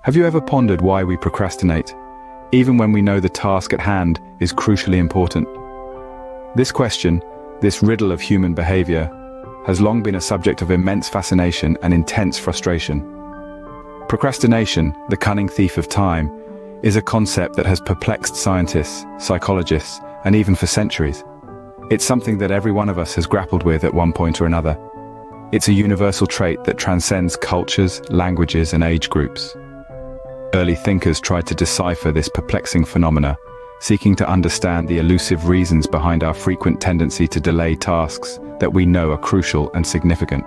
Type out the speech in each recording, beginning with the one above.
Have you ever pondered why we procrastinate, even when we know the task at hand is crucially important? This question, this riddle of human behavior, has long been a subject of immense fascination and intense frustration. Procrastination, the cunning thief of time, is a concept that has perplexed scientists, psychologists, and even for centuries. It's something that every one of us has grappled with at one point or another. It's a universal trait that transcends cultures, languages, and age groups. Early thinkers tried to decipher this perplexing phenomena, seeking to understand the elusive reasons behind our frequent tendency to delay tasks that we know are crucial and significant.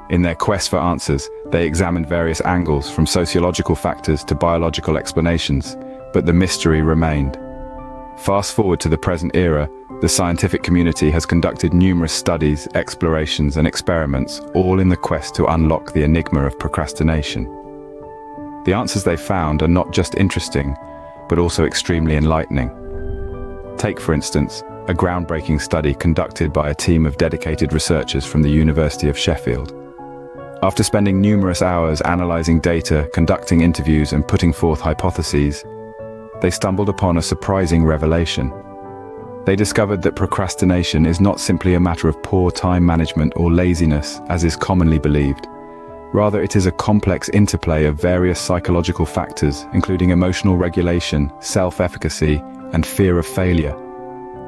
In their quest for answers, they examined various angles, from sociological factors to biological explanations, but the mystery remained. Fast forward to the present era, the scientific community has conducted numerous studies, explorations, and experiments, all in the quest to unlock the enigma of procrastination. The answers they found are not just interesting, but also extremely enlightening. Take, for instance, a groundbreaking study conducted by a team of dedicated researchers from the University of Sheffield. After spending numerous hours analyzing data, conducting interviews, and putting forth hypotheses, they stumbled upon a surprising revelation. They discovered that procrastination is not simply a matter of poor time management or laziness, as is commonly believed. Rather, it is a complex interplay of various psychological factors, including emotional regulation, self-efficacy, and fear of failure.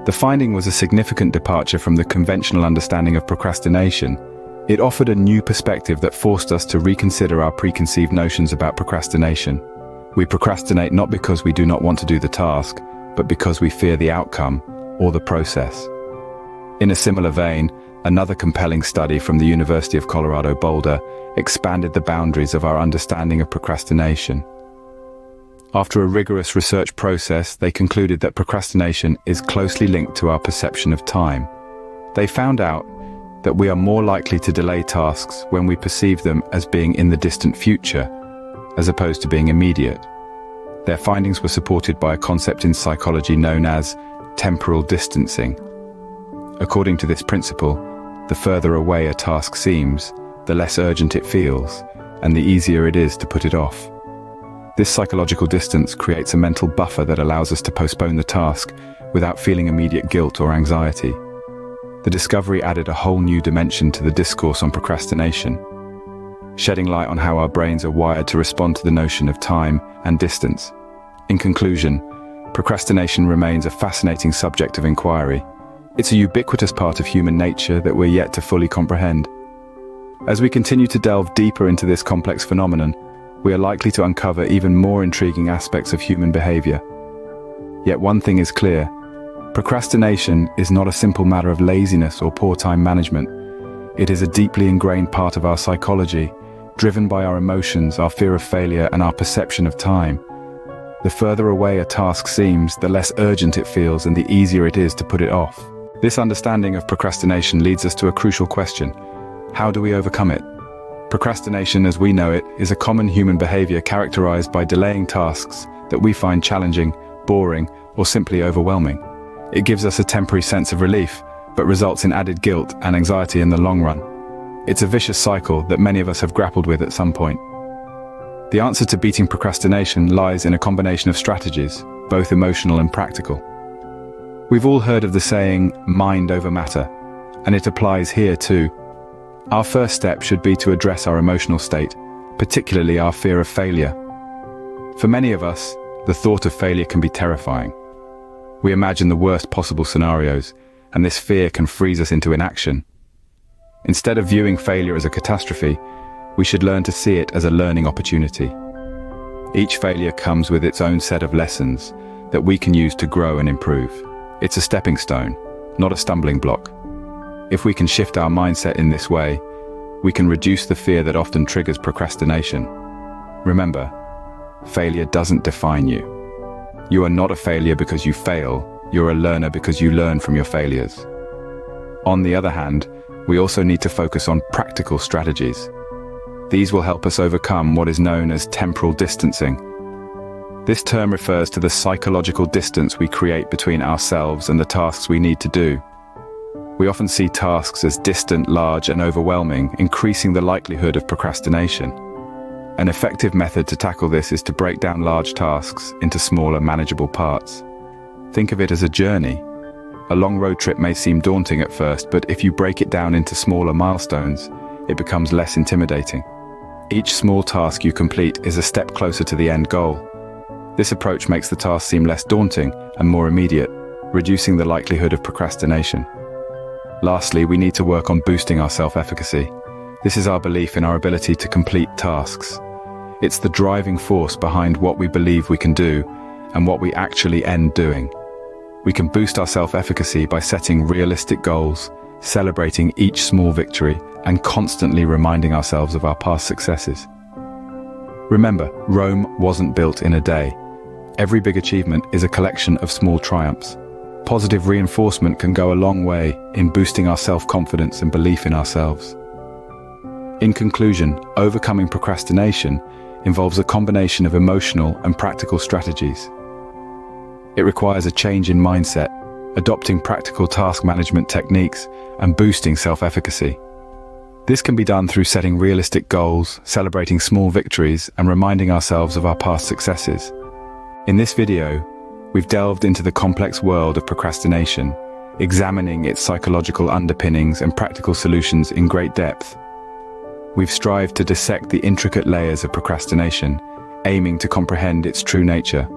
The finding was a significant departure from the conventional understanding of procrastination. It offered a new perspective that forced us to reconsider our preconceived notions about procrastination. We procrastinate not because we do not want to do the task, but because we fear the outcome or the process. In a similar vein, another compelling study from the University of Colorado Boulder expanded the boundaries of our understanding of procrastination. After a rigorous research process, they concluded that procrastination is closely linked to our perception of time. They found out that we are more likely to delay tasks when we perceive them as being in the distant future, as opposed to being immediate. Their findings were supported by a concept in psychology known as temporal distancing. According to this principle, the further away a task seems, the less urgent it feels, and the easier it is to put it off. This psychological distance creates a mental buffer that allows us to postpone the task without feeling immediate guilt or anxiety. The discovery added a whole new dimension to the discourse on procrastination, shedding light on how our brains are wired to respond to the notion of time and distance. In conclusion, procrastination remains a fascinating subject of inquiry. It's a ubiquitous part of human nature that we're yet to fully comprehend. As we continue to delve deeper into this complex phenomenon, we are likely to uncover even more intriguing aspects of human behavior. Yet one thing is clear: procrastination is not a simple matter of laziness or poor time management. It is a deeply ingrained part of our psychology, driven by our emotions, our fear of failure, and our perception of time. The further away a task seems, the less urgent it feels, and the easier it is to put it off. This understanding of procrastination leads us to a crucial question: how do we overcome it? Procrastination, as we know it, is a common human behavior characterized by delaying tasks that we find challenging, boring, or simply overwhelming. It gives us a temporary sense of relief, but results in added guilt and anxiety in the long run. It's a vicious cycle that many of us have grappled with at some point. The answer to beating procrastination lies in a combination of strategies, both emotional and practical. We've all heard of the saying, mind over matter, and it applies here too. Our first step should be to address our emotional state, particularly our fear of failure. For many of us, the thought of failure can be terrifying. We imagine the worst possible scenarios, and this fear can freeze us into inaction. Instead of viewing failure as a catastrophe, we should learn to see it as a learning opportunity. Each failure comes with its own set of lessons that we can use to grow and improve. It's a stepping stone, not a stumbling block. If we can shift our mindset in this way, we can reduce the fear that often triggers procrastination. Remember, failure doesn't define you. You are not a failure because you fail. You're a learner because you learn from your failures. On the other hand, we also need to focus on practical strategies. These will help us overcome what is known as temporal distancing. This term refers to the psychological distance we create between ourselves and the tasks we need to do. We often see tasks as distant, large, and overwhelming, increasing the likelihood of procrastination. An effective method to tackle this is to break down large tasks into smaller, manageable parts. Think of it as a journey. A long road trip may seem daunting at first, but if you break it down into smaller milestones, it becomes less intimidating. Each small task you complete is a step closer to the end goal. This approach makes the task seem less daunting and more immediate, reducing the likelihood of procrastination. Lastly, we need to work on boosting our self-efficacy. This is our belief in our ability to complete tasks. It's the driving force behind what we believe we can do and what we actually end doing. We can boost our self-efficacy by setting realistic goals, celebrating each small victory, and constantly reminding ourselves of our past successes. Remember, Rome wasn't built in a day. Every big achievement is a collection of small triumphs. Positive reinforcement can go a long way in boosting our self-confidence and belief in ourselves. In conclusion, overcoming procrastination involves a combination of emotional and practical strategies. It requires a change in mindset, adopting practical task management techniques, and boosting self-efficacy. This can be done through setting realistic goals, celebrating small victories, and reminding ourselves of our past successes. In this video, we've delved into the complex world of procrastination, examining its psychological underpinnings and practical solutions in great depth. We've strived to dissect the intricate layers of procrastination, aiming to comprehend its true nature.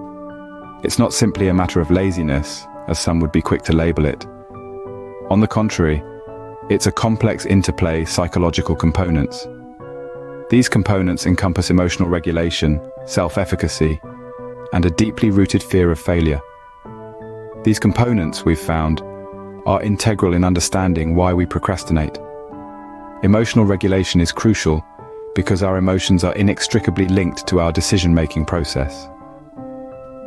It's not simply a matter of laziness, as some would be quick to label it. On the contrary, it's a complex interplay of psychological components. These components encompass emotional regulation, self-efficacy, and a deeply rooted fear of failure. These components, we've found, are integral in understanding why we procrastinate. Emotional regulation is crucial because our emotions are inextricably linked to our decision-making process.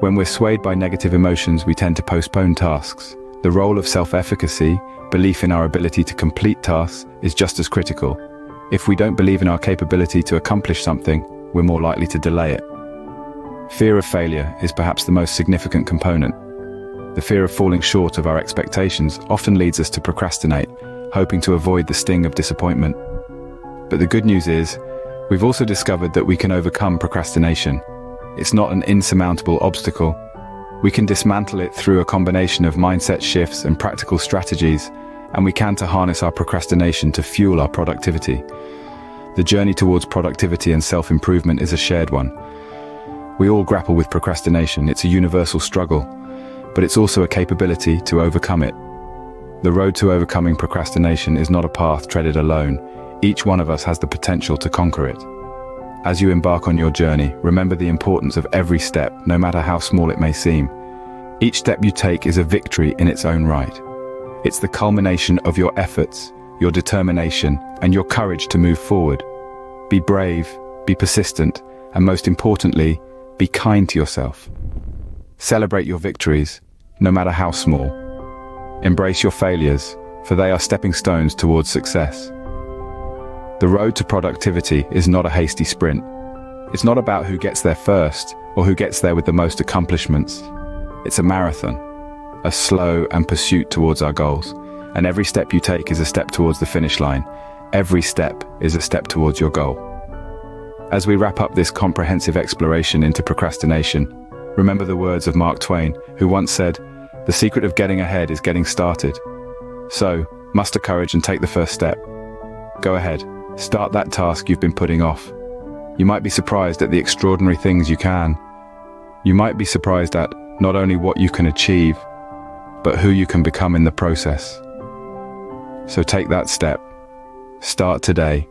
When we're swayed by negative emotions, we tend to postpone tasks. The role of self-efficacy, belief in our ability to complete tasks, is just as critical. If we don't believe in our capability to accomplish something, we're more likely to delay it. Fear of failure is perhaps the most significant component. The fear of falling short of our expectations often leads us to procrastinate, hoping to avoid the sting of disappointment. But the good news is, we've also discovered that we can overcome procrastination. It's not an insurmountable obstacle. We can dismantle it through a combination of mindset shifts and practical strategies, and we can harness our procrastination to fuel our productivity. The journey towards productivity and self-improvement is a shared one. We all grapple with procrastination. It's a universal struggle, but it's also a capability to overcome it. The road to overcoming procrastination is not a path treaded alone. Each one of us has the potential to conquer it. As you embark on your journey, remember the importance of every step, no matter how small it may seem. Each step you take is a victory in its own right. It's the culmination of your efforts, your determination, and your courage to move forward. Be brave, be persistent, and most importantly, be kind to yourself. Celebrate your victories, no matter how small. Embrace your failures, for they are stepping stones towards success. The road to productivity is not a hasty sprint. It's not about who gets there first or who gets there with the most accomplishments. It's a marathon, a slow and pursuit towards our goals. And every step you take is a step towards the finish line. Every step is a step towards your goal. As we wrap up this comprehensive exploration into procrastination, remember the words of Mark Twain, who once said, "The secret of getting ahead is getting started." So, muster courage and take the first step. Go ahead, start that task you've been putting off. You might be surprised at the extraordinary things you can. You might be surprised at not only what you can achieve, but who you can become in the process. So take that step. Start today.